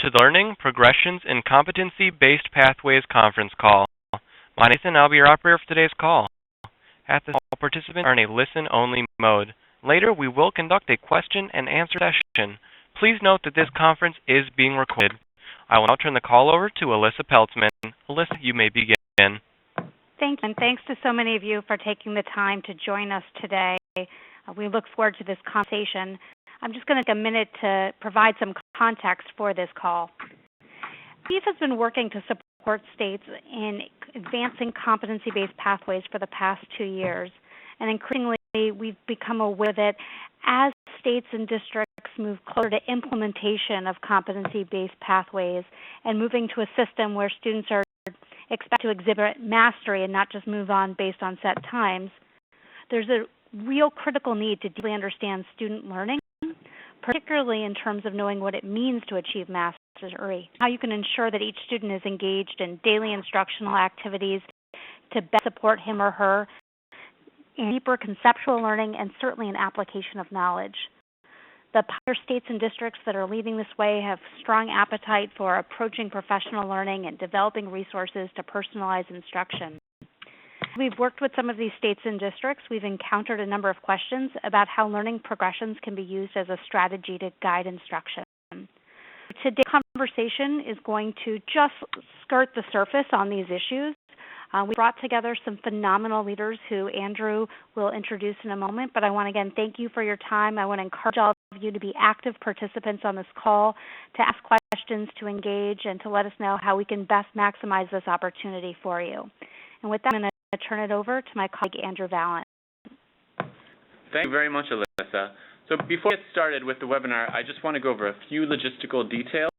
to the Learning Progressions in Competency-Based Pathways conference call. My name is Nathan, and I'll be your operator for today's call. At this call, participants are in a listen-only mode. Later, we will conduct a question-and-answer session. Please note that this conference is being recorded. I will now turn the call over to Alyssa Peltzman. Alyssa, you may begin. Thank you, and thanks to so many of you for taking the time to join us today. We look forward to this conversation. I'm just going to take a minute to provide some context for this call. CEEF has been working to support states in advancing competency-based pathways for the past 2 years, and increasingly we've become aware that as states and districts move closer to implementation of competency-based pathways and moving to a system where students are expected to exhibit mastery and not just move on based on set times, there's a real critical need to deeply understand student learning, particularly in terms of knowing what it means to achieve mastery, how you can ensure that each student is engaged in daily instructional activities to best support him or her in deeper conceptual learning and certainly an application of knowledge. The other states and districts that are leading this way have strong appetite for approaching professional learning and developing resources to personalize instruction. We've worked with some of these states and districts. We've encountered a number of questions about how learning progressions can be used as a strategy to guide instruction. Today's conversation is going to just skirt the surface on these issues. We brought together some phenomenal leaders who Andrew will introduce in a moment, but I want to again thank you for your time. I want to encourage all of you to be active participants on this call, to ask questions, to engage, and to let us know how we can best maximize this opportunity for you. And with that, I'm going to turn it over to my colleague, Andrew Valent. Thank you very much, Alyssa. So before we get started with the webinar, I just want to go over a few logistical details.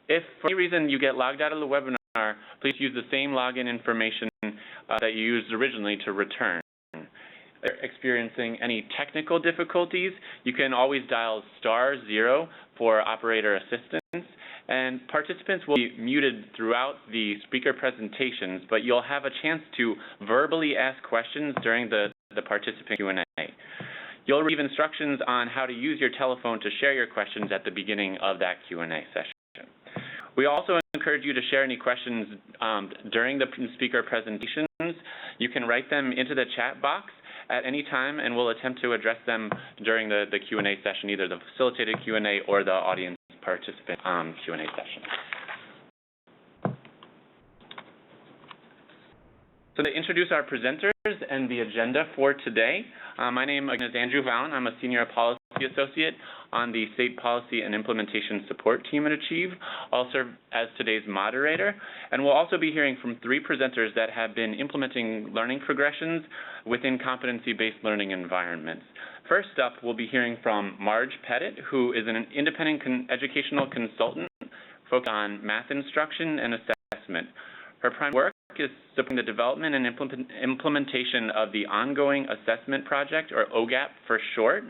If for any reason you get logged out of the webinar, please use the same login information that you used originally to return. If you're experiencing any technical difficulties, you can always dial *0 for operator assistance. And participants will be muted throughout the speaker presentations, but you'll have a chance to verbally ask questions during the participant Q&A. You'll receive instructions on how to use your telephone to share your questions at the beginning of that Q&A session. We also encourage you to share any questions during the speaker presentations. You can write them into the chat box at any time, and we'll attempt to address them during the Q&A session, either the facilitated Q&A or the audience participant Q&A session. So to introduce our presenters and the agenda for today, my name again is Andrew Valent. I'm a Senior Policy Associate on the State Policy and Implementation Support Team at Achieve. I'll serve as today's moderator, and we'll also be hearing from 3 presenters that have been implementing learning progressions within competency-based learning environments. First up, we'll be hearing from Marge Pettit, who is an independent educational consultant focused on math instruction and assessment. Her primary work is supporting the development and implementation of the Ongoing Assessment Project, or OGAP for short,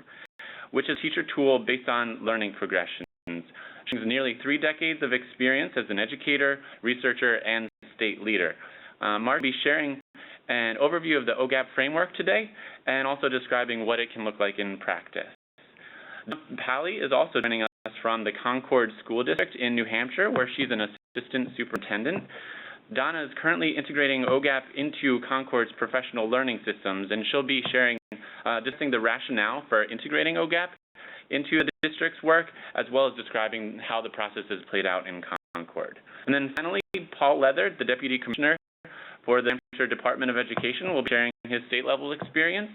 which is a teacher tool based on learning progressions. She has nearly 3 decades of experience as an educator, researcher, and state leader. Marge will be sharing an overview of the OGAP framework today, and also describing what it can look like in practice. Donna Pally is also joining us from the Concord School District in New Hampshire, where she's an assistant superintendent. Donna is currently integrating OGAP into Concord's professional learning systems, and she'll be sharing discussing the rationale for integrating OGAP into the district's work, as well as describing how the process is played out in Concord. And then finally, Paul Leather, the Deputy Commissioner for the New Hampshire Department of Education, will be sharing his state-level experience.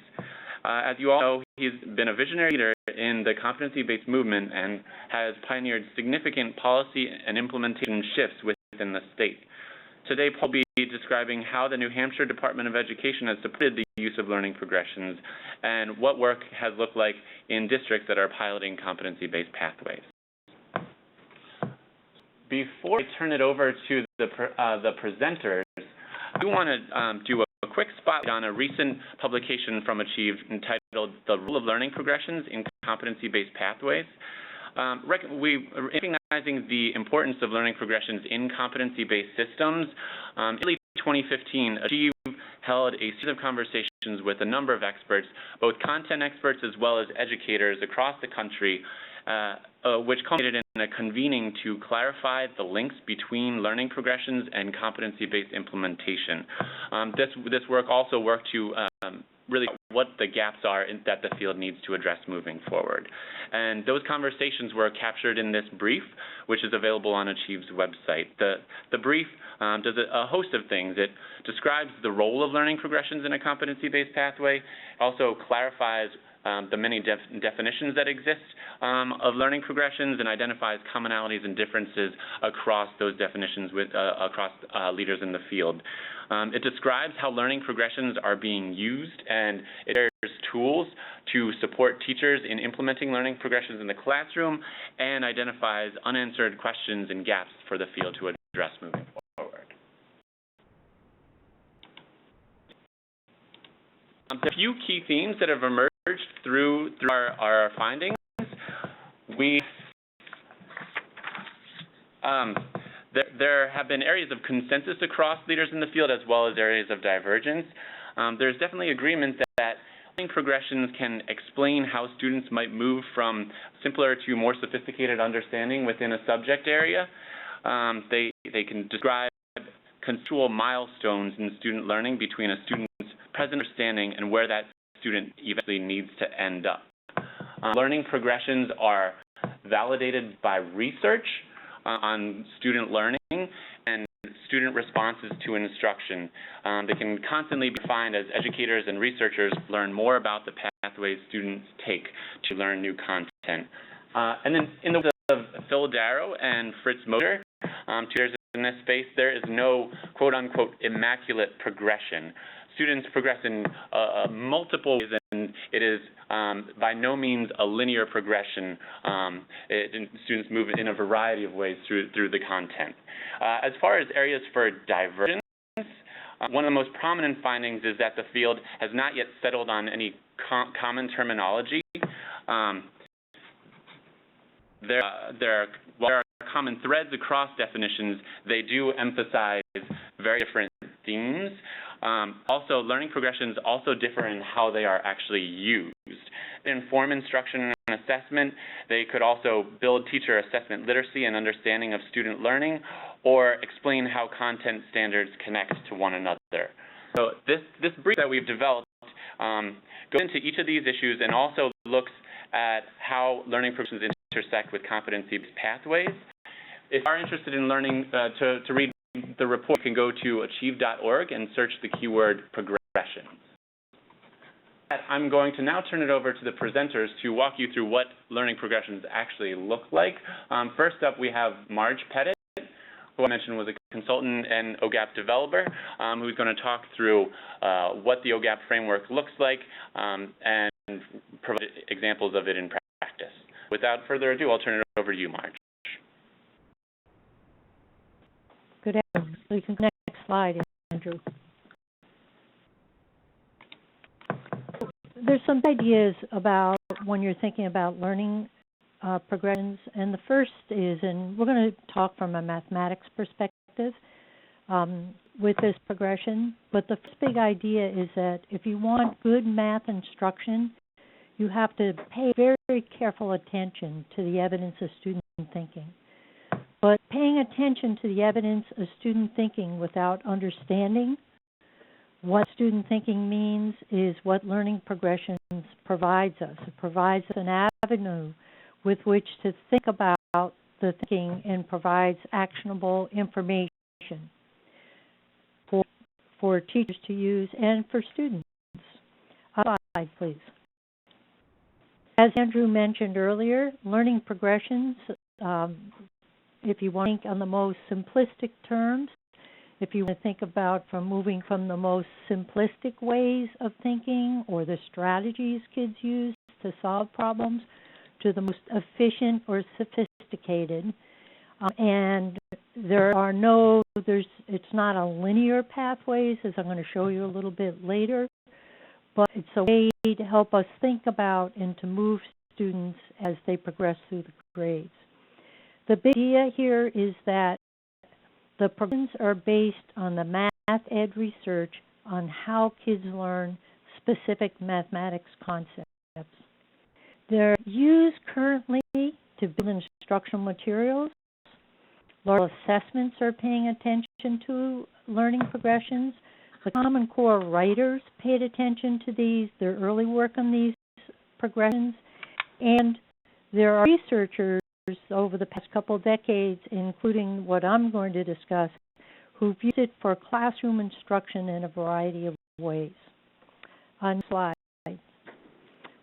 As you all know, he's been a visionary leader in the competency-based movement and has pioneered significant policy and implementation shifts within the state. Today, Paul will be describing how the New Hampshire Department of Education has supported the use of learning progressions and what work has looked like in districts that are piloting competency-based pathways. Before I turn it over to the presenters, I do want to do a quick spotlight on a recent publication from Achieve entitled "The Role of Learning Progressions in Competency-Based Pathways." Recognizing the importance of learning progressions in competency-based systems, in early 2015, Achieve held a series of conversations with a number of experts, both content experts as well as educators across the country, which culminated a convening to clarify the links between learning progressions and competency-based implementation. This work also worked to really what the gaps are that the field needs to address moving forward. And those conversations were captured in this brief, which is available on Achieve's website. The brief does a host of things. It describes the role of learning progressions in a competency-based pathway, also clarifies the many definitions that exist of learning progressions, and identifies commonalities and differences across those definitions across leaders in the field. It describes how learning progressions are being used, and it shares tools to support teachers in implementing learning progressions in the classroom, and identifies unanswered questions and gaps for the field to address moving forward. A few key themes that have emerged through our findings. There have been areas of consensus across leaders in the field as well as areas of divergence. There's definitely agreement that learning progressions can explain how students might move from simpler to more sophisticated understanding within a subject area. They can describe conceptual milestones in student learning between a student's present understanding and where that student eventually needs to end up. Learning progressions are validated by research on student learning and student responses to instruction. They can constantly be refined as educators and researchers learn more about the pathways students take to learn new content. And then in the words of Phil Darrow and Fritz Moser, tutors in this space, there is no quote-unquote immaculate progression. Students progress in multiple ways, and it is by no means a linear progression. Students move in a variety of ways through the content. As far as areas for divergence, one of the most prominent findings is that the field has not yet settled on any common terminology. While there are common threads across definitions, they do emphasize very different themes. Also, learning progressions also differ in how they are actually used. They inform instruction and assessment. They could also build teacher assessment literacy and understanding of student learning, or explain how content standards connect to one another. So this brief that we've developed goes into each of these issues and also looks at how learning progressions intersect with competency-based pathways. If you are interested in learning to read the report, you can go to achieve.org and search the keyword progression. I'm going to now turn it over to the presenters to walk you through what learning progressions actually look like. First up, we have Marge Pettit, who I mentioned was a consultant and OGAP developer, who's going to talk through what the OGAP framework looks like and provide examples of it in practice. Without further ado, I'll turn it over to you, Marge. Good afternoon. We can go next slide, Andrew. There's some ideas about when you're thinking about learning progressions, and the first is, and we're going to talk from a mathematics perspective with this progression, but the first big idea is that if you want good math instruction, you have to pay very careful attention to the evidence of student thinking. But paying attention to the evidence of student thinking without understanding what student thinking means is what learning progressions provides us. It provides an avenue with which to think about the thinking and provides actionable information for teachers to use and for students. Slide, please. As Andrew mentioned earlier, learning progressions, if you want to think on the most simplistic terms, if you want to think about moving from the most simplistic ways of thinking or the strategies kids use to solve problems to the most efficient or sophisticated. And it's not a linear pathways, as I'm going to show you a little bit later, but it's a way to help us think about and to move students as they progress through the grades. The big idea here is that the programs are based on the math ed research on how kids learn specific mathematics concepts. They're used currently to build instructional materials. Large assessments are paying attention to learning progressions. The Common Core writers paid attention to these, their early work on these progressions, and there are researchers over the past couple of decades, including what I'm going to discuss, who've used it for classroom instruction in a variety of ways. On slide.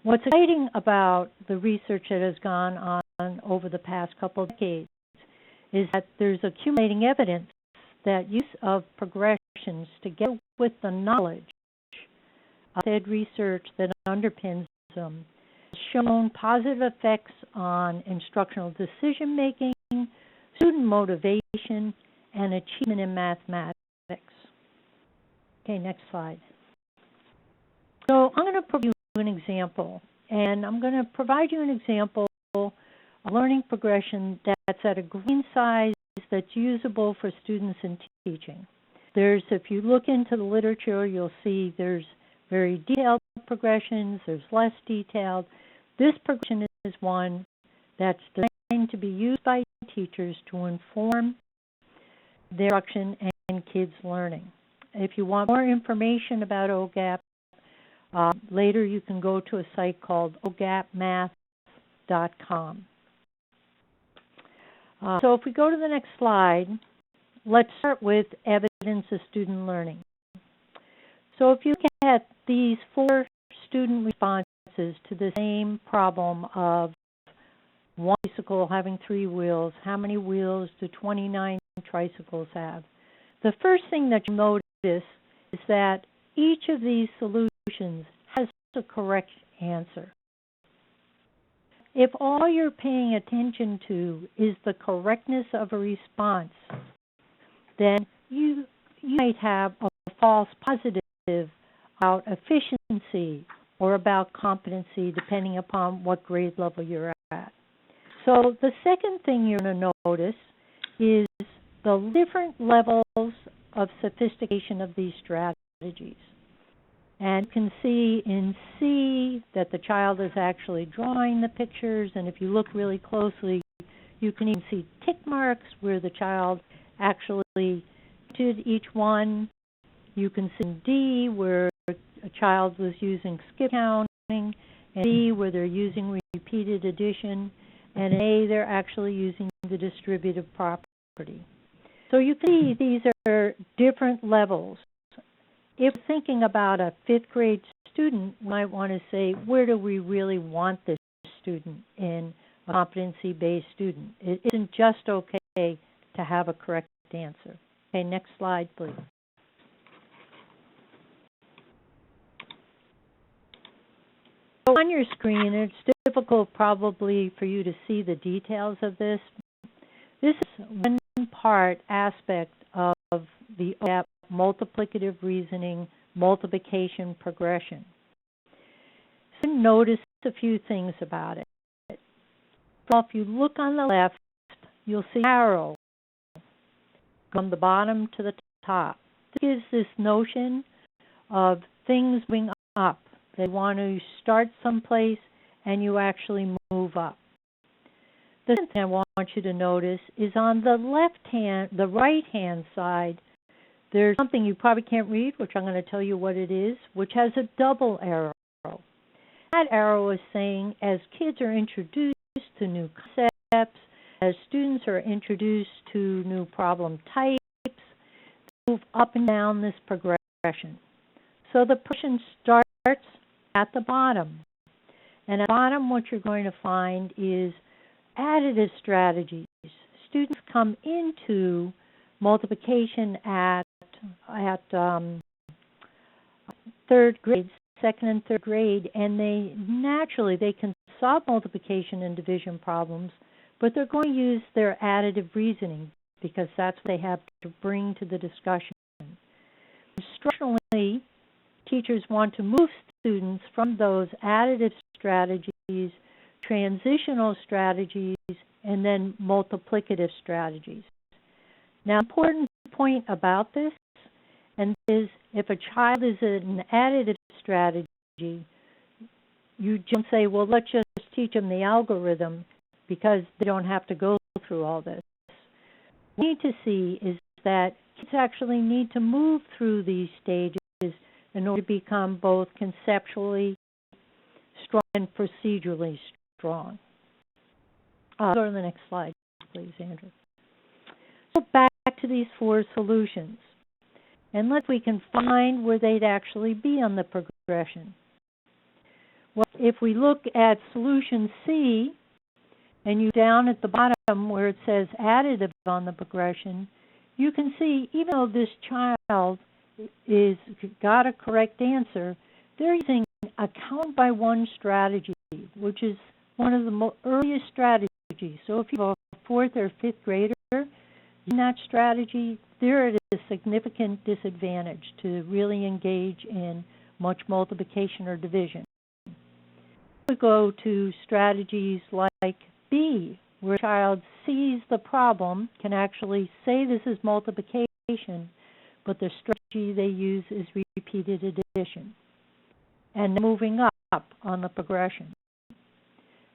What's exciting about the research that has gone on over the past couple of decades is that there's accumulating evidence that use of progressions together with the knowledge of said research that underpins them has shown positive effects on instructional decision making, student motivation, and achievement in mathematics. Okay, next slide. So I'm going to provide you an example, and I'm going to provide you an example of a learning progression that's at a grain size that's usable for students in teaching. If you look into the literature, you'll see there's very detailed progressions, there's less detailed. This progression is one that's designed to be used by teachers to inform their instruction and kids' learning. If you want more information about OGAP, later you can go to a site called ogapmath.com. So if we go to the next slide, let's start with evidence of student learning. So if you look at these 4 student responses to the same problem of one tricycle having 3 wheels, how many wheels do 29 tricycles have? The first thing that you notice is that each of these solutions has a correct answer. If all you're paying attention to is the correctness of a response, then you might have a false positive about efficiency or about competency, depending upon what grade level you're at. So the second thing you're going to notice is the different levels of sophistication of these strategies. And you can see in C that the child is actually drawing the pictures, and if you look really closely, you can even see tick marks where the child actually did each one. You can see in D where a child was using skip counting, and D where they're using repeated addition, and in A they're actually using the distributive property. So you can see these are different levels. If thinking about a 5th grade student, we might want to say, where do we really want this student in a competency-based student? It isn't just okay to have a correct answer. Okay, next slide, please. So on your screen, it's difficult probably for you to see the details of this. This is one aspect of the OGAP multiplicative reasoning multiplication progression. So notice a few things about it. So if you look on the left, you'll see an arrow from the bottom to the top. This gives this notion of things moving up. They want to start someplace and you actually move up. The second thing I want you to notice is on the right-hand side, there's something you probably can't read, which I'm going to tell you what it is, which has a double arrow. That arrow is saying as kids are introduced to new concepts, as students are introduced to new problem types, they move up and down this progression. So the progression starts at the bottom. And at the bottom, what you're going to find is additive strategies. Students come into multiplication at 3rd grade, 2nd and 3rd grade, and they can solve multiplication and division problems, but they're going to use their additive reasoning because that's what they have to bring to the discussion. Instructionally, teachers want to move students from those additive strategies, transitional strategies, and then multiplicative strategies. Now, important point about this, and is if a child is in an additive strategy, you don't say, well, let's just teach them the algorithm. because they don't have to go through all this. What we need to see is that kids actually need to move through these stages in order to become both conceptually strong and procedurally strong. Go to the next slide, please, Andrew. So back to these 4 solutions. And we can find where they'd actually be on the progression. Well, if we look at solution C, and you down at the bottom where it says additive on the progression, you can see even though this child is got a correct answer, they're using a count by 1 strategy, which is one of the earliest strategies. So if you have a 4th or 5th grader in that strategy, they're at a significant disadvantage to really engage in much multiplication or division. We go to strategies like B, where a child sees the problem, can actually say this is multiplication, but the strategy they use is repeated addition. And moving up on the progression.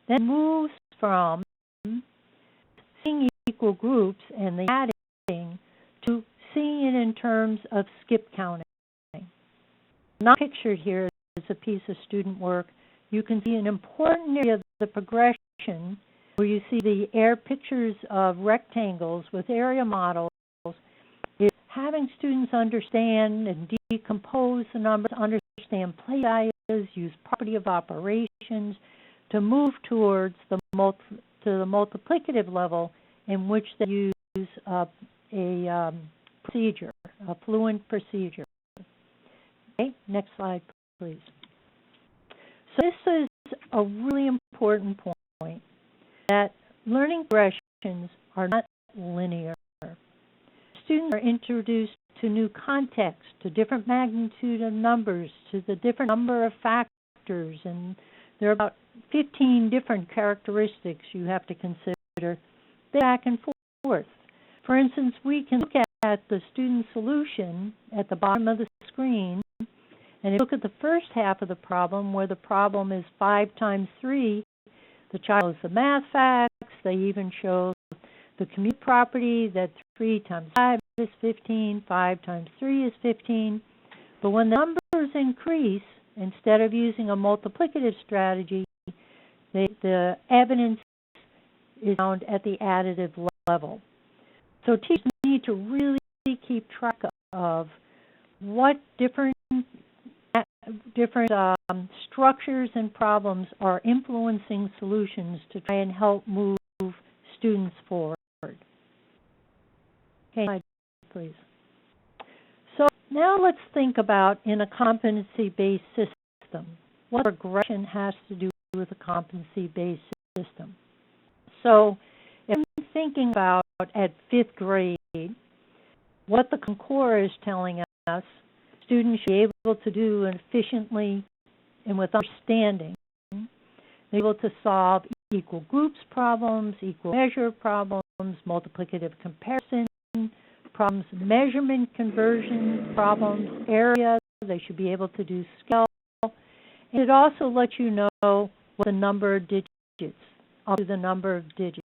Then moves from seeing equal groups and the adding to seeing it in terms of skip counting. Not pictured here as a piece of student work. You can see an important area of the progression where you see the pictures of rectangles with area models is having students understand and decompose the numbers, understand play values, use property of operations to move towards the multiplicative level in which they use a procedure, a fluent procedure. Okay, next slide, please. So this is a really important point, that learning progressions are not linear. Students are introduced to new context, to different magnitude of numbers, to the different number of factors, and there are about 15 different characteristics you have to consider back and forth. For instance, we can look at the student solution at the bottom of the screen, and if you look at the first half of the problem, where the problem is 5 times 3, the child knows the math facts. They even show the commute property that 3 times 5 is 15, 5 times 3 is 15. But when the numbers increase, instead of using a multiplicative strategy, the evidence is found at the additive level. So teachers need to really keep track of what different structures and problems are influencing solutions to try and help move students forward. Okay, slide, please. So now let's think about in a competency-based system, what progression has to do with a competency-based system. So if I'm thinking about at 5th grade, what the Concord is telling us, students should be able to do efficiently and with understanding. They're able to solve equal groups problems, equal measure problems, multiplicative comparison problems, measurement conversion problems, area. They should be able to do scale. And it also lets you know what the number of digits, up to the number of digits.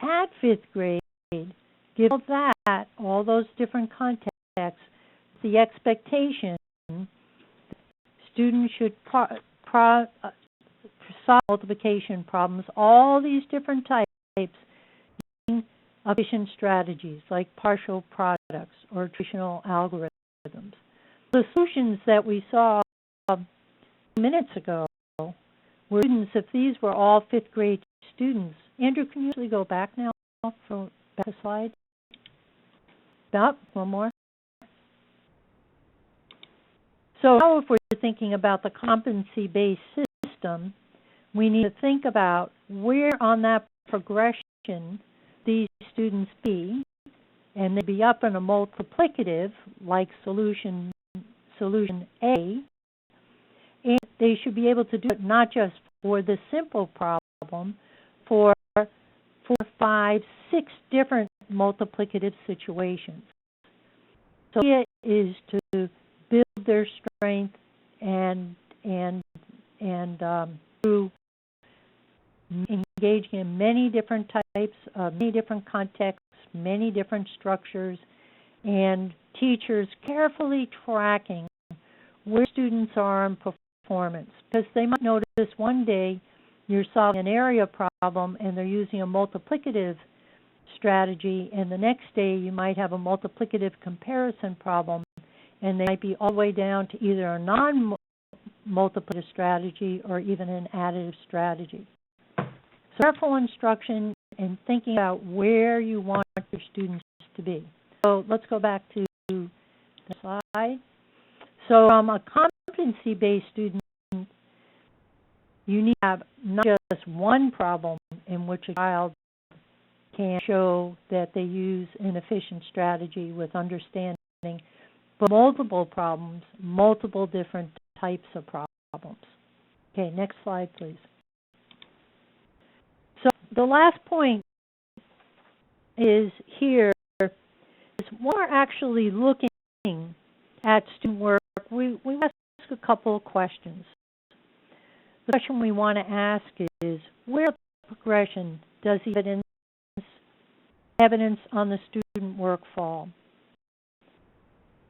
At 5th grade, give that, all those different contexts, the expectation students should solve multiplication problems, all these different types, using efficient strategies like partial products or traditional algorithms. The solutions that we saw minutes ago were students, if these were all 5th grade students. Andrew, can you actually go back now for back a slide? One more. So now if we're thinking about the competency-based system, we need to think about where on that progression these students be, and they'd be up in a multiplicative like solution A, and they should be able to do it not just for the simple problem, for 4, 5, 6 different multiplicative situations. So the idea is to build their strength and through engaging in many different types, many different contexts, many different structures, and teachers carefully tracking where students are in performance. Because they might notice one day you're solving an area problem and they're using a multiplicative strategy, and the next day you might have a multiplicative comparison problem, and they might be all the way down to either a non-multiplicative strategy or even an additive strategy. So careful instruction and thinking about where you want your students to be. So let's go back to the slide. So from a competency-based student, you need to have not just one problem in which a child can show that they use an efficient strategy with understanding, but multiple problems, multiple different types of problems. Okay, next slide, please. So the last point is here is when we're actually looking at student work, we ask a couple of questions. The question we want to ask is, where in the progression does the evidence on the student work fall?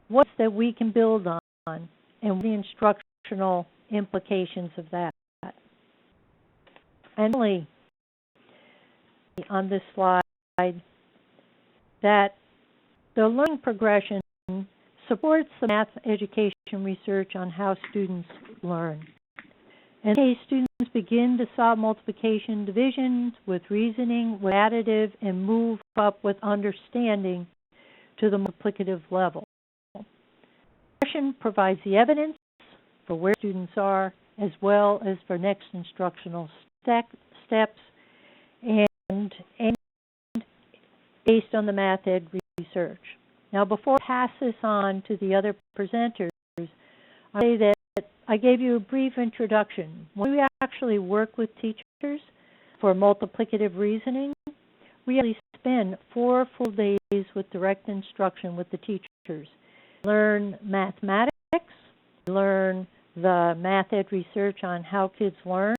What's that we can build on, and what are the instructional implications of that? And finally, on this slide, that the learning progression supports the math education research on how students learn. In this case, students begin to solve multiplication divisions with reasoning, with additive, and move up with understanding to the multiplicative level. Progression provides the evidence for where students are, as well as for next instructional steps, and based on the math ed research. Now, before I pass this on to the other presenters, I'll say that I gave you a brief introduction. When we actually work with teachers for multiplicative reasoning, we actually spend 4 full days with direct instruction with the teachers. Learn mathematics, learn the math ed research on how kids learn.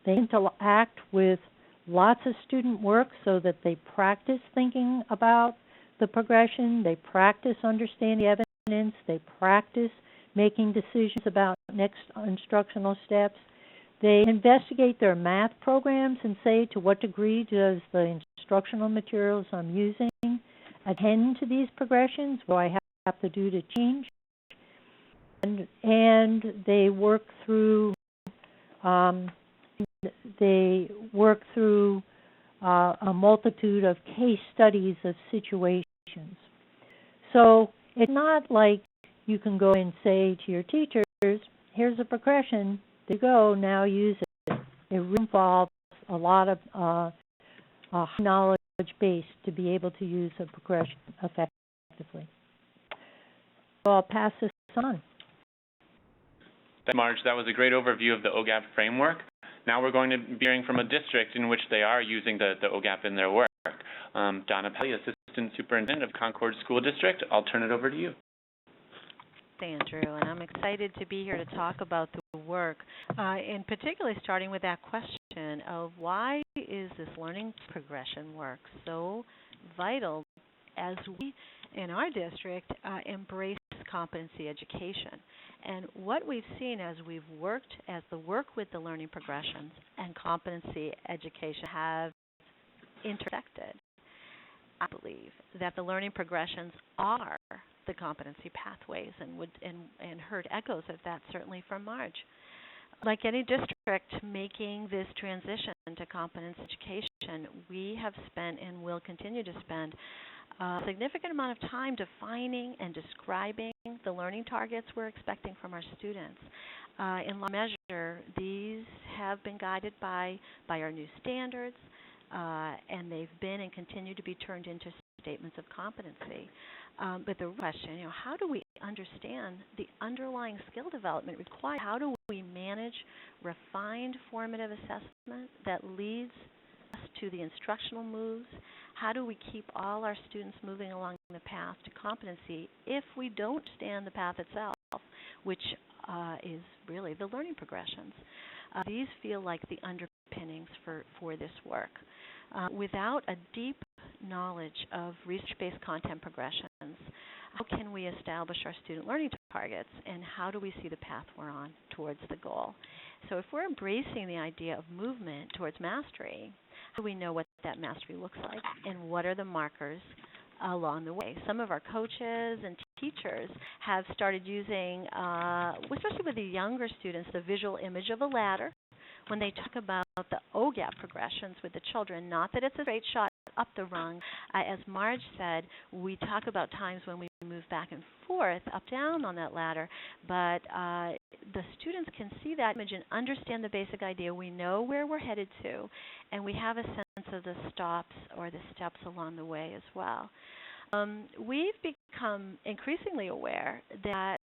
They interact with lots of student work so that they practice thinking about the progression, they practice understanding the evidence, they practice making decisions about next instructional steps. They investigate their math programs and say, to what degree does the instructional materials I'm using attend to these progressions? What do I have to do to change? And they work through a multitude of case studies of situations. So it's not like you can go and say to your teachers, here's a progression, there you go, now use it. It really involves a lot of knowledge base to be able to use a progression effectively. So I'll pass this on. Thanks, Marge. That was a great overview of the OGAP framework. Now we're going to be hearing from a district in which they are using the OGAP in their work. Donna Pelly, Assistant Superintendent of Concord School District, I'll turn it over to you. Andrew, and I'm excited to be here to talk about the work, and particularly starting with that question of why is this learning progression work so vital as we in our district embrace competency education. And what we've seen as we've worked, as the work with the learning progressions and competency education have intersected, I believe that the learning progressions are the competency pathways, and heard echoes of that certainly from Marge. Like any district making this transition to competence education, we have spent and will continue to spend a significant amount of time defining and describing the learning targets we're expecting from our students. In large measure, these have been guided by our new standards, and they've been and continue to be turned into statements of competency. But the question, how do we understand the underlying skill development required? How do we manage refined formative assessment that leads us to the instructional moves? How do we keep all our students moving along the path to competency if we don't stand the path itself, which is really the learning progressions? These feel like the underpinnings for this work. Without a deep knowledge of research-based content progressions, how can we establish our student learning targets, and how do we see the path we're on towards the goal? So if we're embracing the idea of movement towards mastery, how do we know what that mastery looks like, and what are the markers along the way? Some of our coaches and teachers have started using, especially with the younger students, the visual image of a ladder when they talk about the OGAP progressions with the children. Not that it's a straight shot up the rung. As Marge said, we talk about times when we move back and forth, up, down on that ladder, but the students can see that image and understand the basic idea. We know where we're headed to, and we have a sense of the stops or the steps along the way as well. We've become increasingly aware that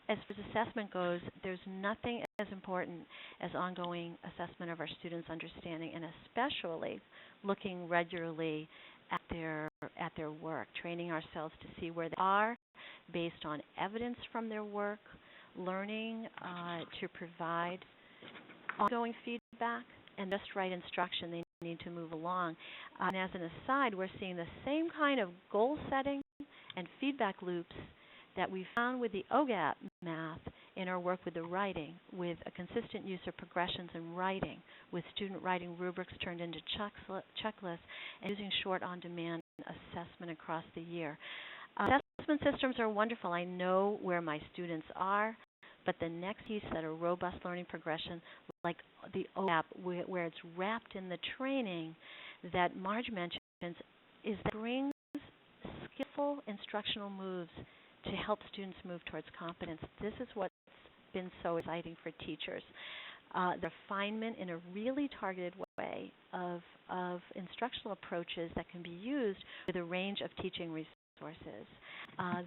as far as assessment goes, there's nothing as important as ongoing assessment of our students' understanding, and especially looking regularly at their work, training ourselves to see where they are based on evidence from their work, learning to provide ongoing feedback and just right instruction they need to move along. And as an aside, we're seeing the same kind of goal setting and feedback loops that we found with the OGAP math in our work with the writing, with a consistent use of progressions in writing, with student writing rubrics turned into checklists, and using short on-demand assessment across the year. Assessment systems are wonderful. I know where my students are, but the next piece, that a robust learning progression like the OGAP, where it's wrapped in the training that Marge mentions, is that it brings skillful instructional moves to help students move towards competence. This is what's been so exciting for teachers. The refinement in a really targeted way of instructional approaches that can be used with a range of teaching resources.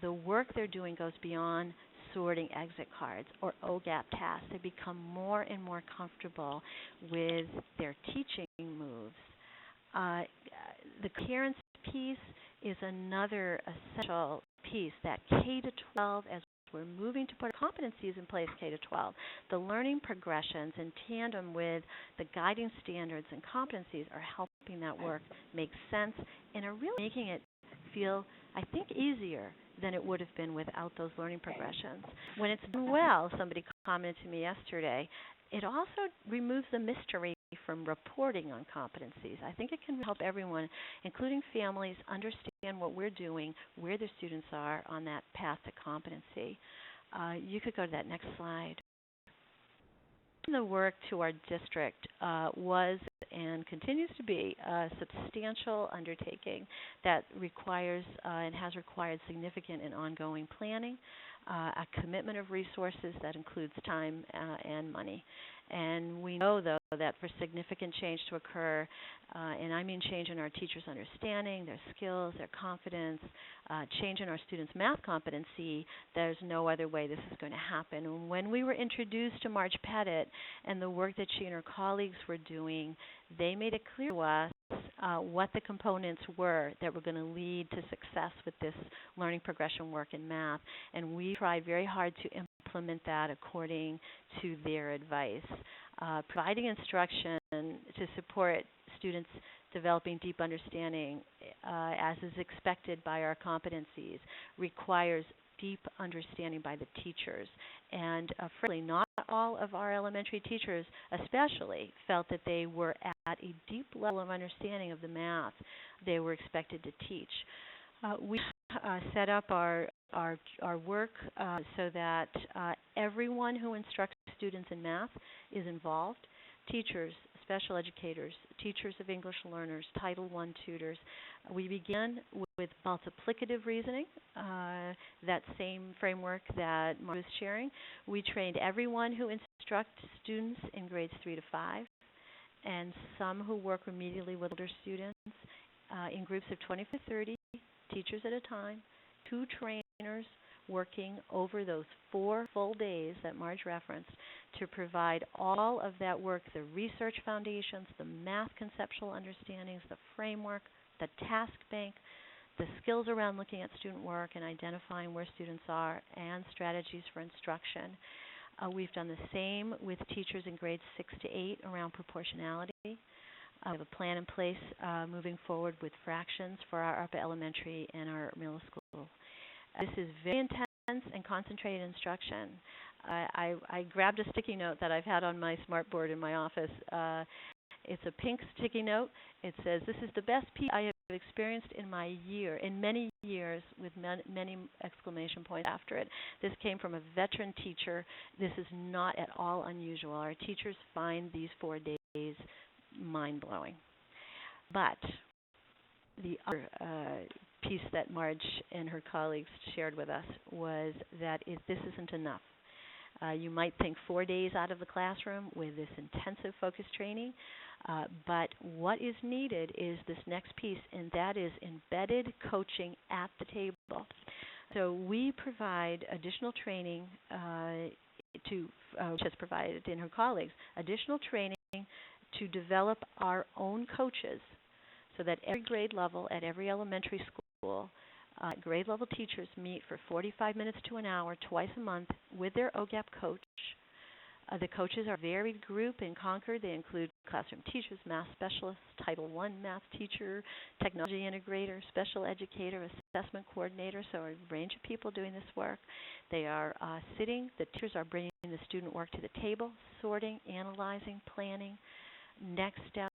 The work they're doing goes beyond sorting exit cards or OGAP tasks. They become more and more comfortable with their teaching moves. The coherence piece is another essential piece, that K-12, as we're moving to put competencies in place K-12, the learning progressions in tandem with the guiding standards and competencies are helping that work make sense and are really making it feel, I think, easier than it would have been without those learning progressions. When it's done well, somebody commented to me yesterday, it also removes the mystery from reporting on competencies. I think it can help everyone, including families, understand what we're doing, where the students are on that path to competency. You could go to that next slide. The work to our district was and continues to be a substantial undertaking that requires and has required significant and ongoing planning, a commitment of resources that includes time and money. And we know, though, that for significant change to occur, and I mean change in our teachers' understanding, their skills, their confidence, change in our students' math competency, there's no other way this is going to happen. And when we were introduced to Marge Pettit and the work that she and her colleagues were doing, they made it clear to us what the components were that were going to lead to success with this learning progression work in math. And we tried very hard to implement that according to their advice. Providing instruction to support students developing deep understanding, as is expected by our competencies, requires deep understanding by the teachers. And frankly, not all of our elementary teachers especially felt that they were at a deep level of understanding of the math they were expected to teach. We set up our work so that everyone who instructs students in math is involved. Teachers, special educators, teachers of English learners, Title I tutors. We began with multiplicative reasoning, that same framework that Mark was sharing. We trained everyone who instructs students in grades 3 to 5, and some who work remedially with older students in groups of 20 to 30 teachers at a time, 2 trainers working over those 4 full days that Marge referenced to provide all of that work, the research foundations, the math conceptual understandings, the framework, the task bank, the skills around looking at student work and identifying where students are, and strategies for instruction. We've done the same with teachers in grades 6 to 8 around proportionality. We have a plan in place moving forward with fractions for our upper elementary and our middle school. This is very intense and concentrated instruction. I grabbed a sticky note that I've had on my smartboard in my office. It's a pink sticky note. It says, "This is the best piece I have experienced in many years," with many exclamation points after it. This came from a veteran teacher. This is not at all unusual. Our teachers find these 4 days mind-blowing. But the other piece that Marge and her colleagues shared with us was that this isn't enough. You might think 4 days out of the classroom with this intensive focus training, but what is needed is this next piece, and that is embedded coaching at the table. So we provide additional training which has provided in her colleagues, additional training to develop our own coaches so that every grade level at every elementary school, grade level teachers meet for 45 minutes to an hour twice a month with their OGAP coach. The coaches are a varied group in Concord. They include classroom teachers, math specialists, Title I math teacher, technology integrator, special educator, assessment coordinator, so a range of people doing this work. They are the teachers are bringing the student work to the table, sorting, analyzing, planning, next steps,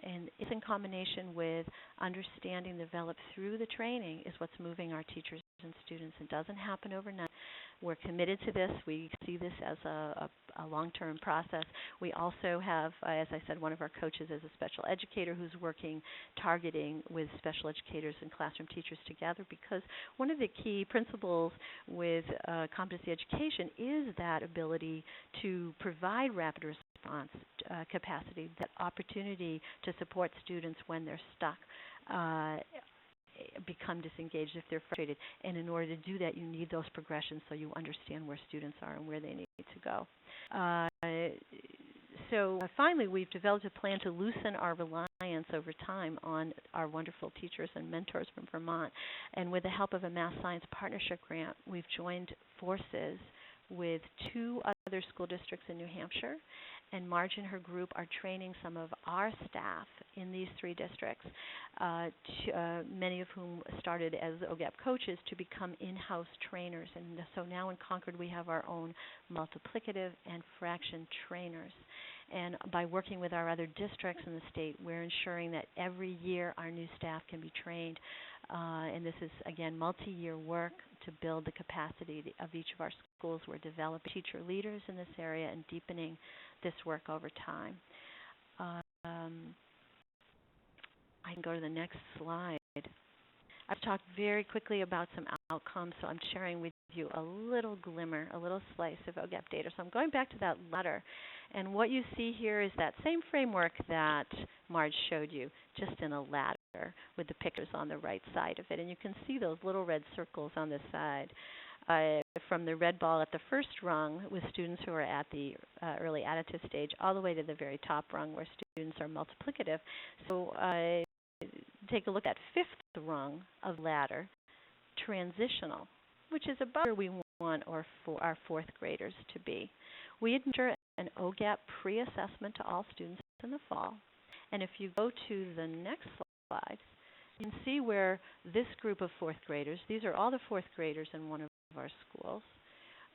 and it's in combination with understanding developed through the training is what's moving our teachers and students. It doesn't happen overnight. We're committed to this. We see this as a long-term process. We also have, as I said, one of our coaches is a special educator who's working, targeting with special educators and classroom teachers together, because one of the key principles with competency education is that ability to provide rapid response capacity, that opportunity to support students when they're stuck, become disengaged if they're frustrated. And in order to do that, you need those progressions so you understand where students are and where they need to go. So finally, we've developed a plan to loosen our reliance over time on our wonderful teachers and mentors from Vermont. And with the help of a Math Science Partnership Grant, we've joined forces with 2 other school districts in New Hampshire, and Marge and her group are training some of our staff in these 3 districts, many of whom started as OGAP coaches, to become in-house trainers. And so now in Concord we have our own multiplicative and fraction trainers. And by working with our other districts in the state, we're ensuring that every year our new staff can be trained. And this is, again, multi-year work to build the capacity of each of our schools. We're developing teacher leaders in this area and deepening this work over time. I can go to the next slide. I've talked very quickly about some outcomes, so I'm sharing with you a little glimmer, a little slice of OGAP data. So I'm going back to that ladder, and what you see here is that same framework that Marge showed you, just in a ladder with the pictures on the right side of it. And you can see those little red circles on this side. From the red ball at the first rung with students who are at the early additive stage, all the way to the very top rung where students are multiplicative. So take a look at 5th rung of ladder, transitional, which is about where we want our 4th graders to be. We administer an OGAP pre-assessment to all students in the fall. And if you go to the next slide, you can see where this group of 4th graders, these are all the 4th graders in one of our schools,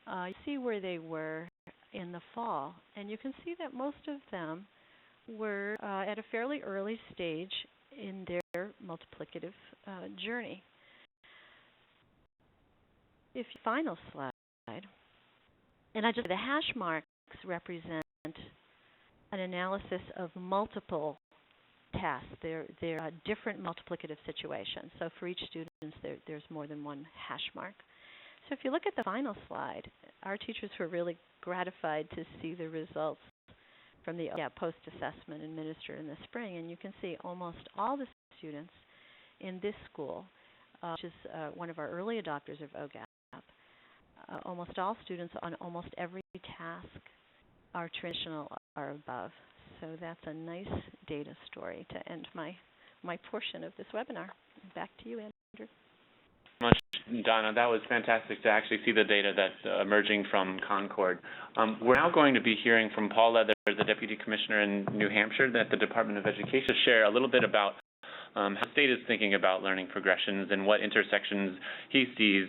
you see where they were in the fall. And you can see that most of them were at a fairly early stage in their multiplicative journey. If you final slide, and the hash marks represent an analysis of multiple tasks. They're different multiplicative situations. So for each student, there's more than one hash mark. So if you look at the final slide, our teachers were really gratified to see the results from the OGAP post-assessment administered in the spring. And you can see almost all the students in this school, which is one of our early adopters of OGAP, almost all students on almost every task are transitional or above. So that's a nice data story to end my portion of this webinar. Back to you, Andrew. Much. Donna. That was fantastic to actually see the data that's emerging from Concord. We're now going to be hearing from Paul Leather, the Deputy Commissioner in New Hampshire at the Department of Education, to share a little bit about how the state is thinking about learning progressions and what intersections he sees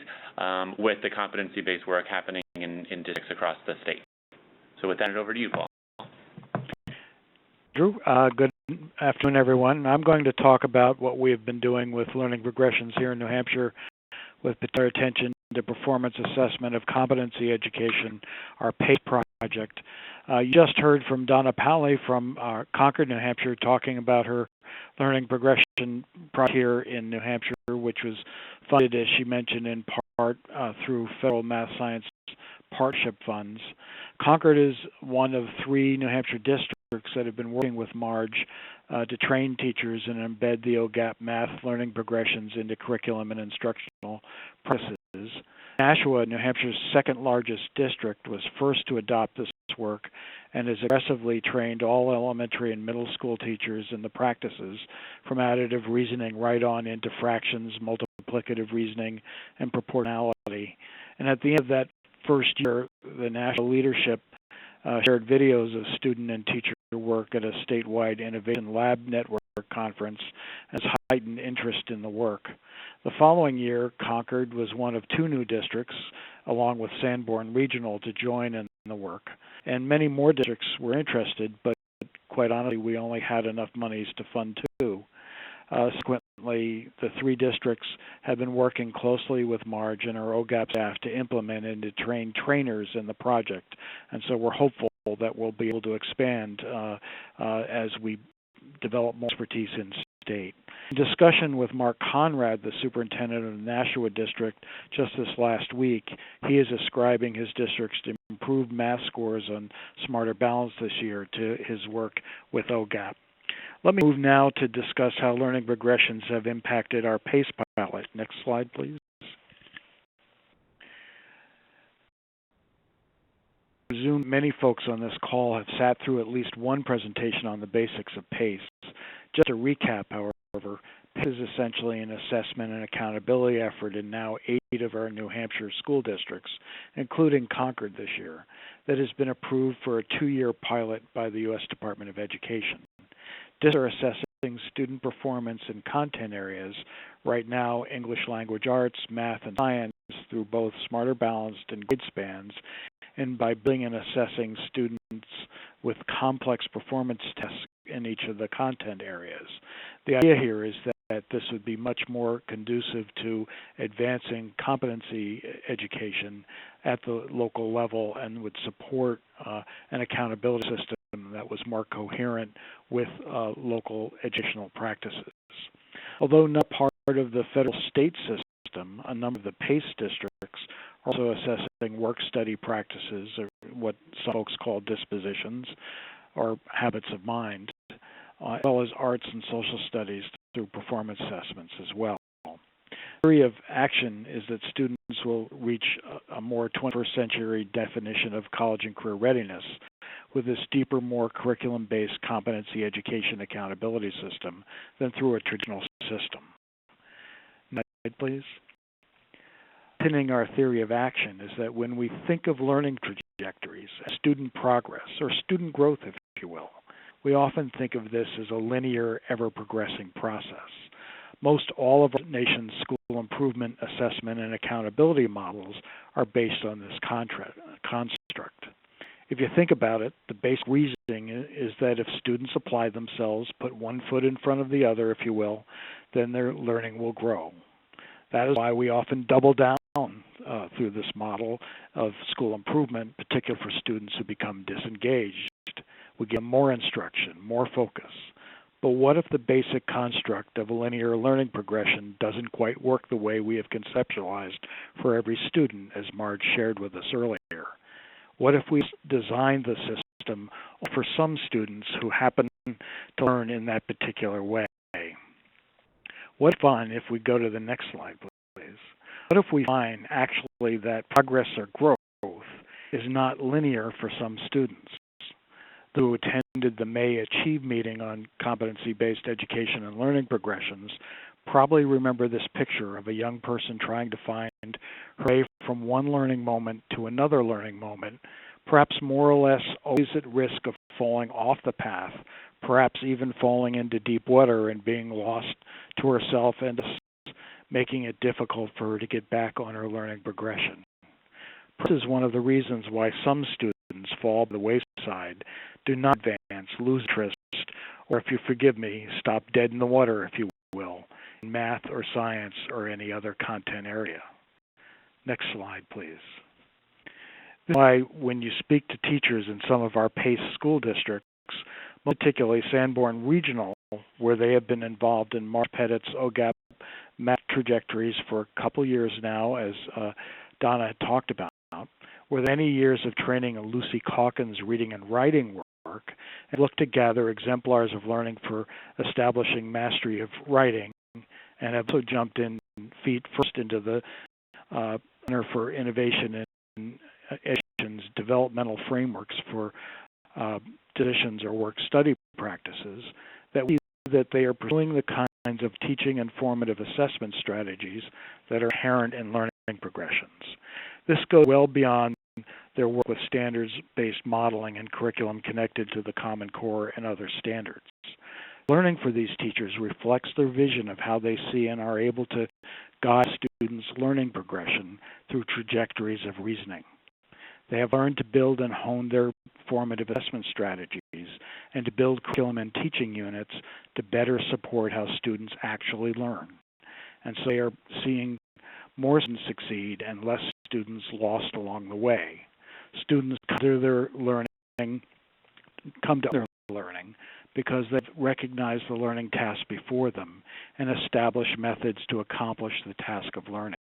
with the competency-based work happening in districts across the state. So with that, over to you, Paul. Drew, good afternoon, everyone. I'm going to talk about what we have been doing with learning progressions here in New Hampshire with particular attention to performance assessment of competency education, our PACE project. You just heard from Donna Powley from Concord, New Hampshire, talking about her learning progression project here in New Hampshire, which was funded, as she mentioned, in part through federal math science partnership funds. Concord is one of 3 New Hampshire districts that have been working with Marge to train teachers and embed the OGAP math learning progressions into curriculum and instructional processes. Nashua, New Hampshire's second largest district, was first to adopt this work and has aggressively trained all elementary and middle school teachers in the practices from additive reasoning right on into fractions, multiplicative reasoning, and proportionality. And at the end of that first year, the national leadership shared videos of student and teacher work at a statewide Innovation Lab Network conference as heightened interest in the work. The following year, Concord was one of 2 new districts, along with Sanborn Regional, to join in the work. And many more districts were interested, but quite honestly, we only had enough monies to fund 2. Subsequently, the 3 districts have been working closely with Marge and our OGAP staff to implement and to train trainers in the project. And so we're hopeful that we'll be able to expand as we develop more expertise in state. In discussion with Mark Conrad, the superintendent of the Nashua district, just this last week, he is ascribing his district's improved math scores on Smarter Balance this year to his work with OGAP. Let me move now to discuss how learning progressions have impacted our PACE pilot. Next slide, please. I presume many folks on this call have sat through at least one presentation on the basics of PACE. Just to recap, however, PACE is essentially an assessment and accountability effort in now 8 of our New Hampshire school districts, including Concord this year, that has been approved for a 2-year pilot by the U.S. Department of Education. Districts are assessing student performance in content areas, right now English language arts, math, and science, through both Smarter Balanced and grade spans, and by building and assessing students with complex performance tests in each of the content areas. The idea here is that this would be much more conducive to advancing competency education at the local level and would support an accountability system that was more coherent with local educational practices. Although not part of the federal state system, a number of the PACE districts are also assessing work study practices, or what some folks call dispositions, or habits of mind, as well as arts and social studies through performance assessments as well. The theory of action is that students will reach a more 21st century definition of college and career readiness with this deeper, more curriculum-based competency education accountability system than through a traditional system. Next slide, please. Underpinning our theory of action is that when we think of learning trajectories, student progress, or student growth, if you will, we often think of this as a linear, ever-progressing process. Most all of our nation's school improvement assessment and accountability models are based on this construct. If you think about it, the basic reasoning is that if students apply themselves, put one foot in front of the other, if you will, then their learning will grow. That is why we often double down through this model of school improvement, particularly for students who become disengaged. We give them more instruction, more focus. But what if the basic construct of a linear learning progression doesn't quite work the way we have conceptualized for every student, as Marge shared with us earlier? What if we designed the system for some students who happen to learn in that particular way? What if we go to the next slide, please? What if we find actually that progress or growth is not linear for some students? Who attended the May Achieve meeting on competency-based education and learning progressions probably remember this picture of a young person trying to find her way from one learning moment to another learning moment, perhaps more or less always at risk of falling off the path, perhaps even falling into deep water and being lost to herself and making it difficult for her to get back on her learning progression. This is one of the reasons why some students fall by the wayside, do not advance, lose interest, or if you forgive me, stop dead in the water, if you will, in math or science or any other content area. Next slide, please. This is why when you speak to teachers in some of our PACE school districts, particularly Sanborn Regional, where they have been involved in Mark Pettit's OGAP math trajectories for a couple years now, as Donna had talked about, with many years of training in Lucy Calkins' reading and writing work, and looked to gather exemplars of learning for establishing mastery of writing, and have also jumped in feet first into the Center for Innovation in Education's developmental frameworks for decisions or work study practices, that they are pursuing the kinds of teaching and formative assessment strategies that are inherent in learning progressions. This goes well beyond their work with standards-based modeling and curriculum connected to the Common Core and other standards. Learning for these teachers reflects their vision of how they see and are able to guide students' learning progression through trajectories of reasoning. They have learned to build and hone their formative assessment strategies and to build curriculum and teaching units to better support how students actually learn. And so they are seeing more students succeed and less students lost along the way. Students come to their learning because they've recognized the learning task before them and established methods to accomplish the task of learning.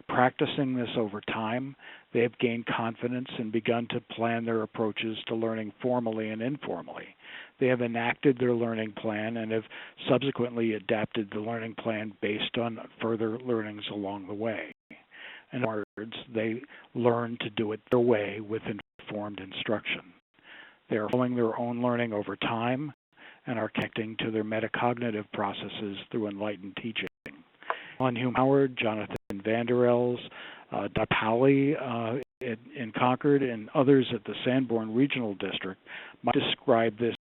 Practicing this over time, they have gained confidence and begun to plan their approaches to learning formally and informally. They have enacted their learning plan and have subsequently adapted the learning plan based on further learnings along the way. In other words, they learn to do it their way with informed instruction. They are following their own learning over time and are connecting to their metacognitive processes through enlightened teaching. Alan Hume Howard, Jonathan Vanderels, Dr. Powley in Concord, and others at the Sanborn Regional District might describe this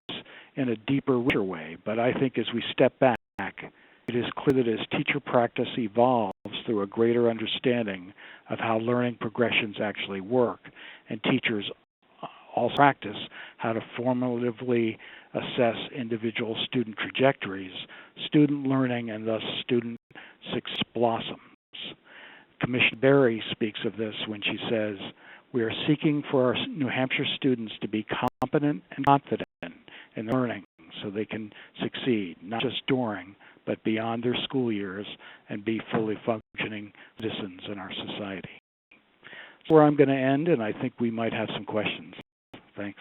in a deeper, richer way. But I think as we step back, it is clear that as teacher practice evolves through a greater understanding of how learning progressions actually work, and teachers also practice how to formatively assess individual student trajectories, student learning and thus student success blossoms. Commissioner Berry speaks of this when she says, "We are seeking for our New Hampshire students to be competent and confident in learning so they can succeed, not just during, but beyond their school years and be fully functioning citizens in our society." That's where I'm going to end, and I think we might have some questions. Thanks.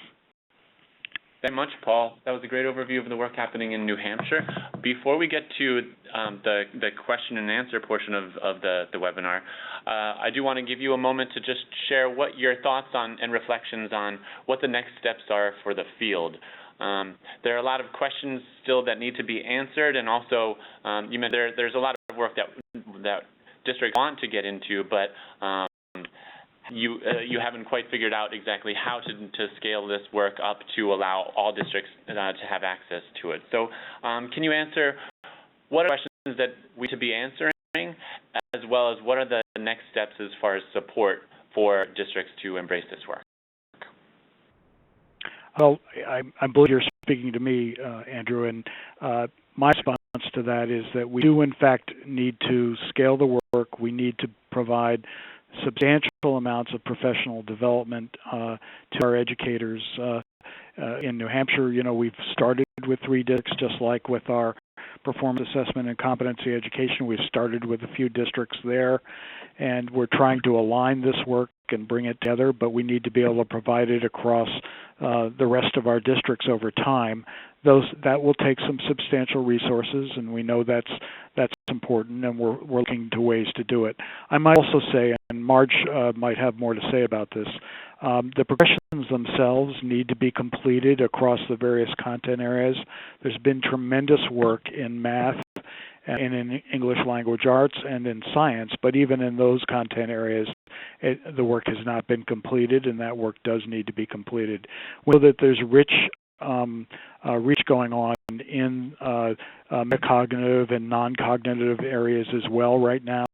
Thank you much, Paul. That was a great overview of the work happening in New Hampshire. Before we get to the question and answer portion of the webinar, I do want to give you a moment to just share what your thoughts on and reflections on what the next steps are for the field. There are a lot of questions still that need to be answered, and also there's a lot of work that districts want to get into, but you haven't quite figured out exactly how to scale this work up to allow all districts to have access to it. So can you answer what are questions that we should be answering, as well as what are the next steps as far as support for districts to embrace this work? Well, I believe you're speaking to me, Andrew, and my response to that is that we do, in fact, need to scale the work. We need to provide substantial amounts of professional development to our educators. In New Hampshire, we've started with 3 districts, just like with our performance assessment and competency education. We've started with a few districts there, and we're trying to align this work and bring it together, but we need to be able to provide it across the rest of our districts over time. That will take some substantial resources, and we know that's important, and we're looking to ways to do it. I might also say, and Marge might have more to say about this, the progressions themselves need to be completed across the various content areas. There's been tremendous work in math and in English language arts and in science, but even in those content areas, the work has not been completed, and that work does need to be completed. We know that there's rich going on in metacognitive and non-cognitive areas as well right now.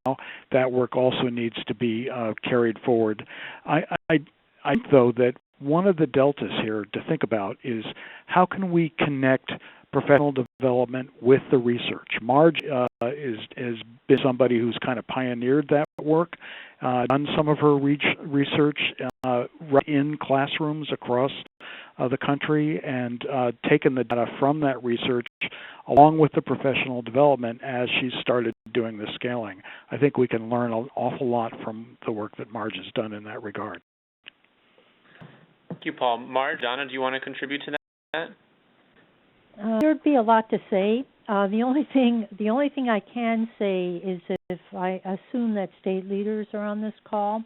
That work also needs to be carried forward. I think, though, that one of the deltas here to think about is how can we connect professional development with the research. Marge has been somebody who's kind of pioneered that work, done some of her research right in classrooms across the country, and taken the data from that research along with the professional development as she's started doing the scaling. I think we can learn an awful lot from the work that Marge has done in that regard. Thank you, Paul. Marge, Donna, do you want to contribute to that? There'd be a lot to say. The only thing I can say is that if I assume that state leaders are on this call,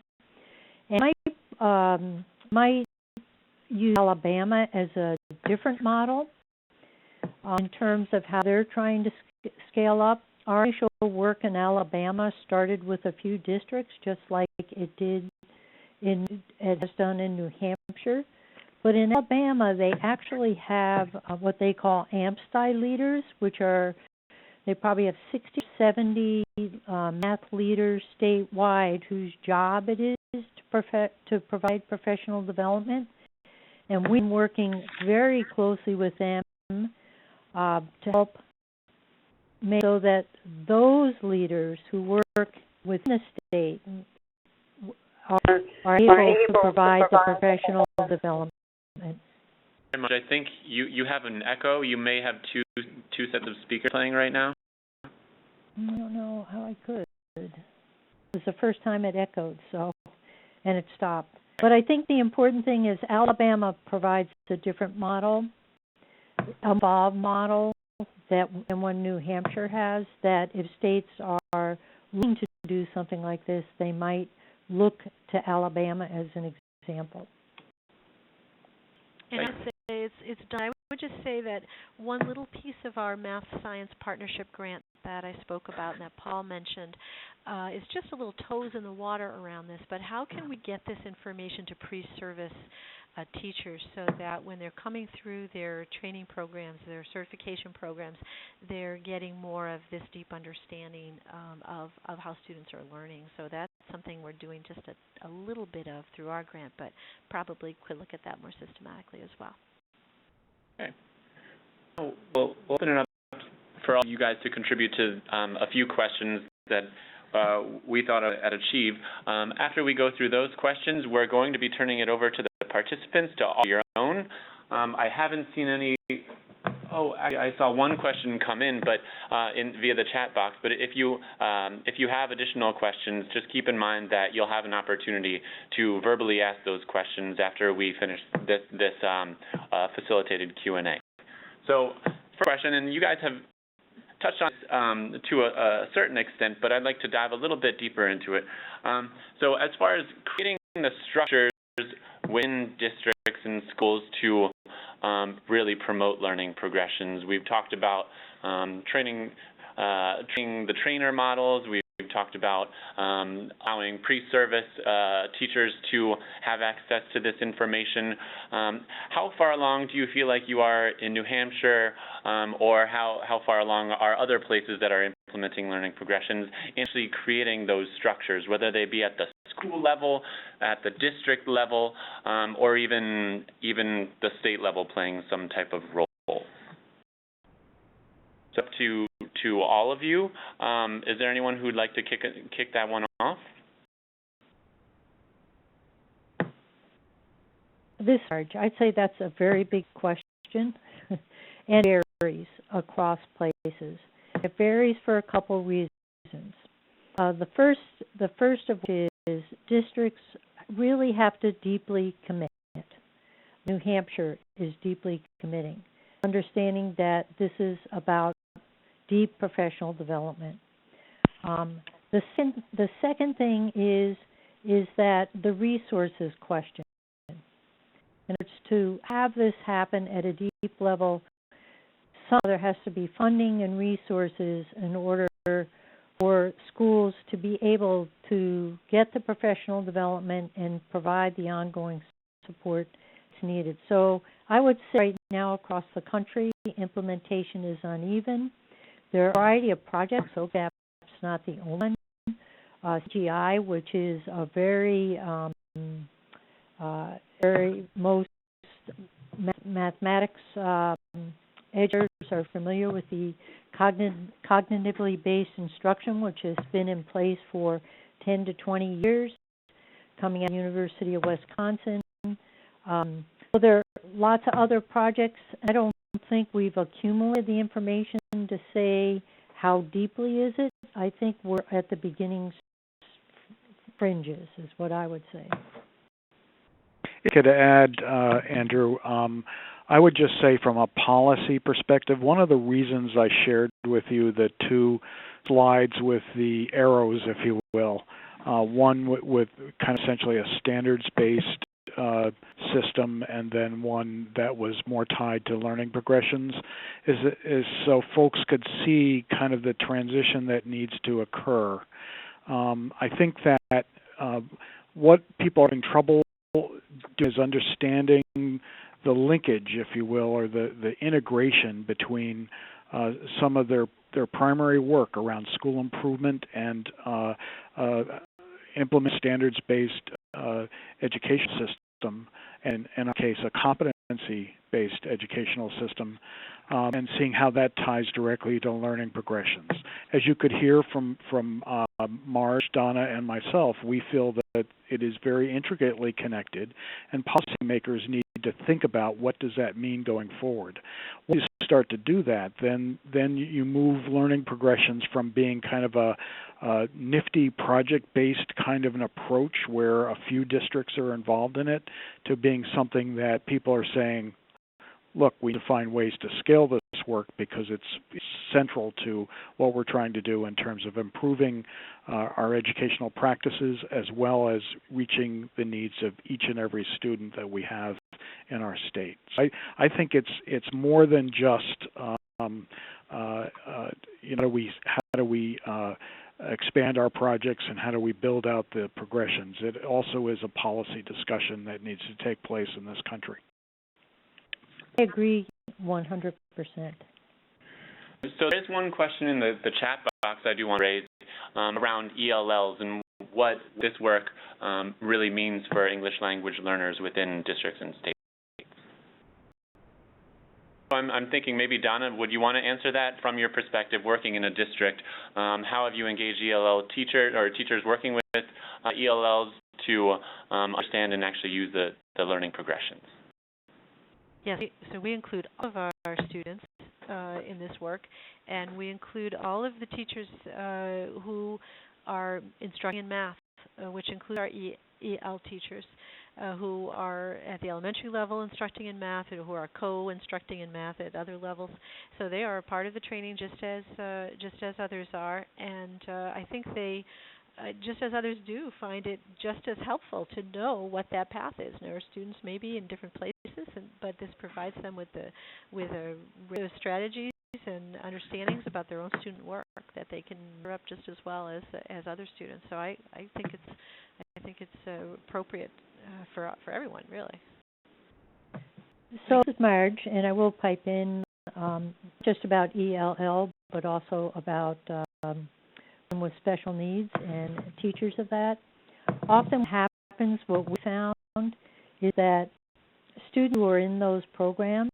and might use Alabama as a different model in terms of how they're trying to scale up. Our initial work in Alabama started with a few districts, just like it has done in New Hampshire. But in Alabama, they actually have what they call AMSTI leaders, they probably have 60 or 70 math leaders statewide whose job it is to provide professional development. And we've been working very closely with them to help make so that those leaders who work within the state are able to provide the professional development. I think you have an echo. You may have two sets of speakers playing right now. I don't know how I could. It was the first time it echoed, and it stopped. But I think the important thing is Alabama provides a different model, evolved model than one New Hampshire has, that if states are willing to do something like this, they might look to Alabama as an example. And I'd say it's done. I would just say that one little piece of our math science partnership grant that I spoke about and that Paul mentioned is just a little toes in the water around this. But how can we get this information to pre-service teachers so that when they're coming through their training programs, their certification programs, they're getting more of this deep understanding of how students are learning. So that's something we're doing just a little bit of through our grant, but probably could look at that more systematically as well. Okay. We'll open it up for all you guys to contribute to a few questions that we thought I'd achieve. After we go through those questions, we're going to be turning it over to the participants to offer your own. I haven't seen any. I saw one question come in, but via the chat box. But if you have additional questions, just keep in mind that you'll have an opportunity to verbally ask those questions after we finish this facilitated Q&A. So, first question, and you guys have touched on this to a certain extent, but I'd like to dive a little bit deeper into it. So, as far as creating the structures within districts and schools to really promote learning progressions. We've talked about training the trainer models. We've talked about allowing pre-service teachers to have access to this information. How far along do you feel like you are in New Hampshire, or how far along are other places that are implementing learning progressions in actually creating those structures, whether they be at the school level, at the district level, or even the state level playing some type of role? It's up to all of you. Is there anyone who'd like to kick that one off? I'd say that's a very big question, and it varies across places. It varies for a couple reasons. The first of which is districts really have to deeply commit. New Hampshire is deeply committing, understanding that this is about deep professional development. The second thing is that the resources question. And it's to have this happen at a deep level there has to be funding and resources in order for schools to be able to get the professional development and provide the ongoing support that's needed. So I would say right now across the country, implementation is uneven. There are a variety of projects, so that's not the only one. CGI, which is a very most mathematics educators are familiar with the cognitively based instruction, which has been in place for 10 to 20 years, coming out of the University of Wisconsin. So there are lots of other projects. I don't think we've accumulated the information to say how deeply is it. I think we're at the beginning fringes, is what I would say. I could add, Andrew, I would just say from a policy perspective, one of the reasons I shared with you the two slides with the arrows, if you will, one with kind of essentially a standards-based system, and then one that was more tied to learning progressions, is so folks could see kind of the transition that needs to occur. I think that what people are in trouble doing is understanding the linkage, if you will, or the integration between some of their primary work around school improvement and implement standards-based education system, and in our case, a competency-based educational system, and seeing how that ties directly to learning progressions. As you could hear from Marge, Donna, and myself, we feel that it is very intricately connected, and policymakers need to think about what does that mean going forward. Once you start to do that, then you move learning progressions from being kind of a nifty project-based kind of an approach where a few districts are involved in it to being something that people are saying, look, we need to find ways to scale this work because it's central to what we're trying to do in terms of improving our educational practices as well as reaching the needs of each and every student that we have in our state. So I think it's more than just how do we expand our projects and how do we build out the progressions. It also is a policy discussion that needs to take place in this country. I agree 100%. So there's one question in the chat box I do want to raise around ELLs and what this work really means for English language learners within districts and states. I'm thinking maybe, Donna, would you want to answer that from your perspective working in a district? How have you engaged ELL teachers or teachers working with ELLs to understand and actually use the learning progressions? Yes, so we include all of our students in this work, and we include all of the teachers who are instructing in math, which include our EL teachers who are at the elementary level instructing in math, or who are co-instructing in math at other levels. So they are a part of the training just as others are, and I think they, just as others do, find it just as helpful to know what that path is. And our students may be in different places, but this provides them with strategies and understandings about their own student work that they can pick up just as well as other students. So I think it's appropriate for everyone, really. So this is Marge, and I will pipe in just about ELL, but also about with special needs and teachers of that. Often what happens, what we found, is that students who are in those programs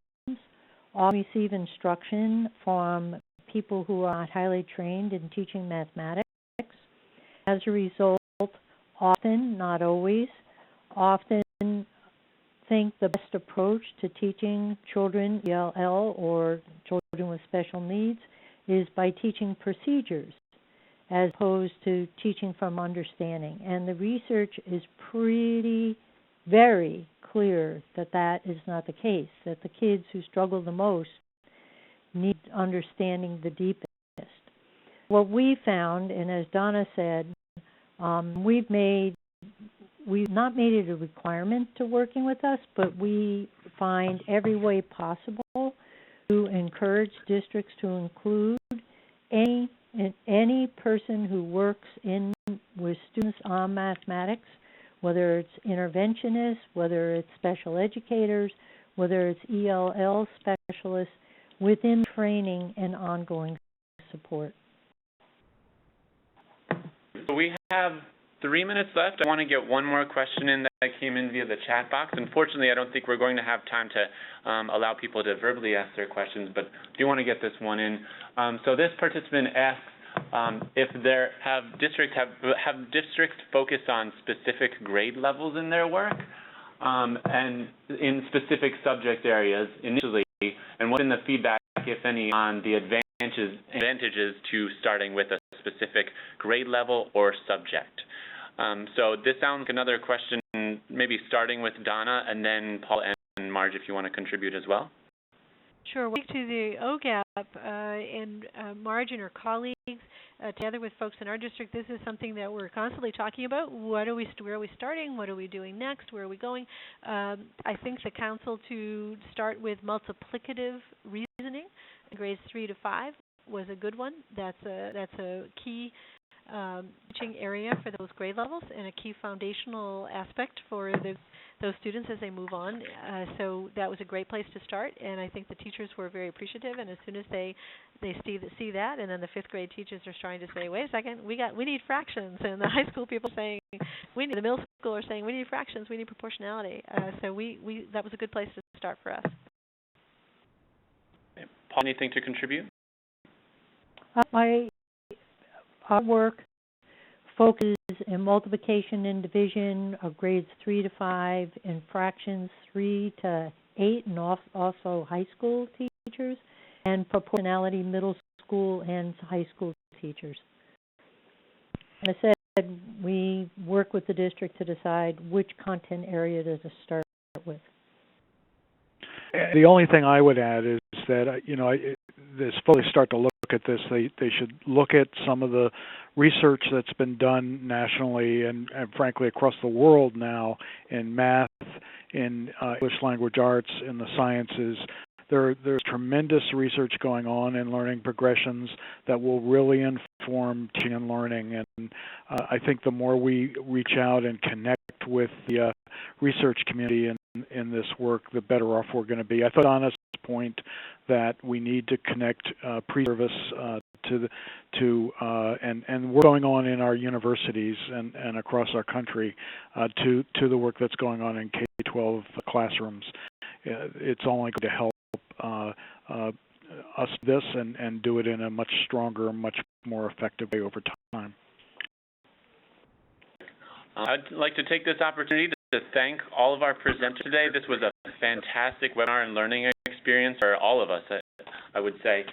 often receive instruction from people who are not highly trained in teaching mathematics. As a result, often, not always, often think the best approach to teaching children ELL or children with special needs is by teaching procedures as opposed to teaching from understanding. And the research is very clear that that is not the case, that the kids who struggle the most need understanding the deepest. What we found, and as Donna said, we've not made it a requirement to working with us, but we find every way possible to encourage encourage districts to include any person who works with students on mathematics, whether it's interventionists, whether it's special educators, whether it's ELL specialists, within training and ongoing support. So we have 3 minutes left. I want to get one more question in that came in via the chat box. Unfortunately, I don't think we're going to have time to allow people to verbally ask their questions, but I do want to get this one in. So this participant asks if there have districts focus on specific grade levels in their work and in specific subject areas initially, and what's been the feedback, if any, on the advantages to starting with a specific grade level or subject. So this sounds like another question, maybe starting with Donna, and then Paul and Marge, if you want to contribute as well. Sure. We'll speak to the OGAP and Marge and her colleagues, together with folks in our district. This is something that we're constantly talking about. Where are we starting? What are we doing next? Where are we going? I think the council to start with multiplicative reasoning, grades 3 to 5, was a good one. That's a key teaching area for those grade levels and a key foundational aspect for those students as they move on. So that was a great place to start, and I think the teachers were very appreciative. And as soon as they see that, and then the fifth grade teachers are starting to say, "Wait a second, we need fractions," and the high school people saying, the middle school are saying, "We need fractions, we need proportionality." So that was a good place to start for us. Paul, anything to contribute? Our work focuses in multiplication and division of grades 3 to 5 and fractions 3 to 8, and also high school teachers, and proportionality middle school and high school teachers. And I said we work with the district to decide which content area to start with. The only thing I would add is that, as folks start to look at this, they should look at some of the research that's been done nationally and frankly across the world now in math, in English language arts, in the sciences. There's tremendous research going on in learning progressions that will really inform teaching and learning. And I think the more we reach out and connect with the research community in this work, the better off we're going to be. I thought Donna's point that we need to connect pre-service and we're going on in our universities and across our country to the work that's going on in K-12 classrooms. It's only going to help us this and do it in a much stronger, much more effective way over time. I'd like to take this opportunity to thank all of our presenters today. This was a fantastic webinar and learning experience for all of us, I would say.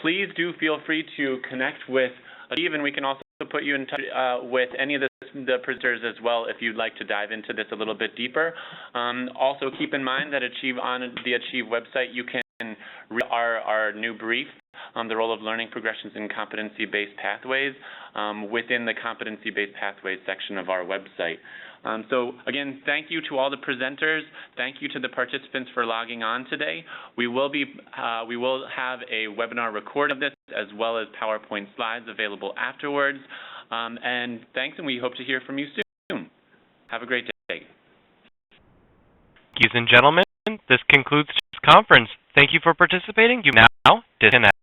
Please do feel free to connect with Steve, and we can also put you in touch with any of the presenters as well if you'd like to dive into this a little bit deeper. Also keep in mind that on the Achieve website you can read our new brief on the role of learning progressions in competency-based pathways within the competency-based pathways section of our website. So again, thank you to all the presenters. Thank you to the participants for logging on today. We will have a webinar recording of this as well as PowerPoint slides available afterwards. And thanks, and we hope to hear from you soon. Have a great day. Ladies and gentlemen, this concludes this conference. Thank you for participating. You may now disconnect.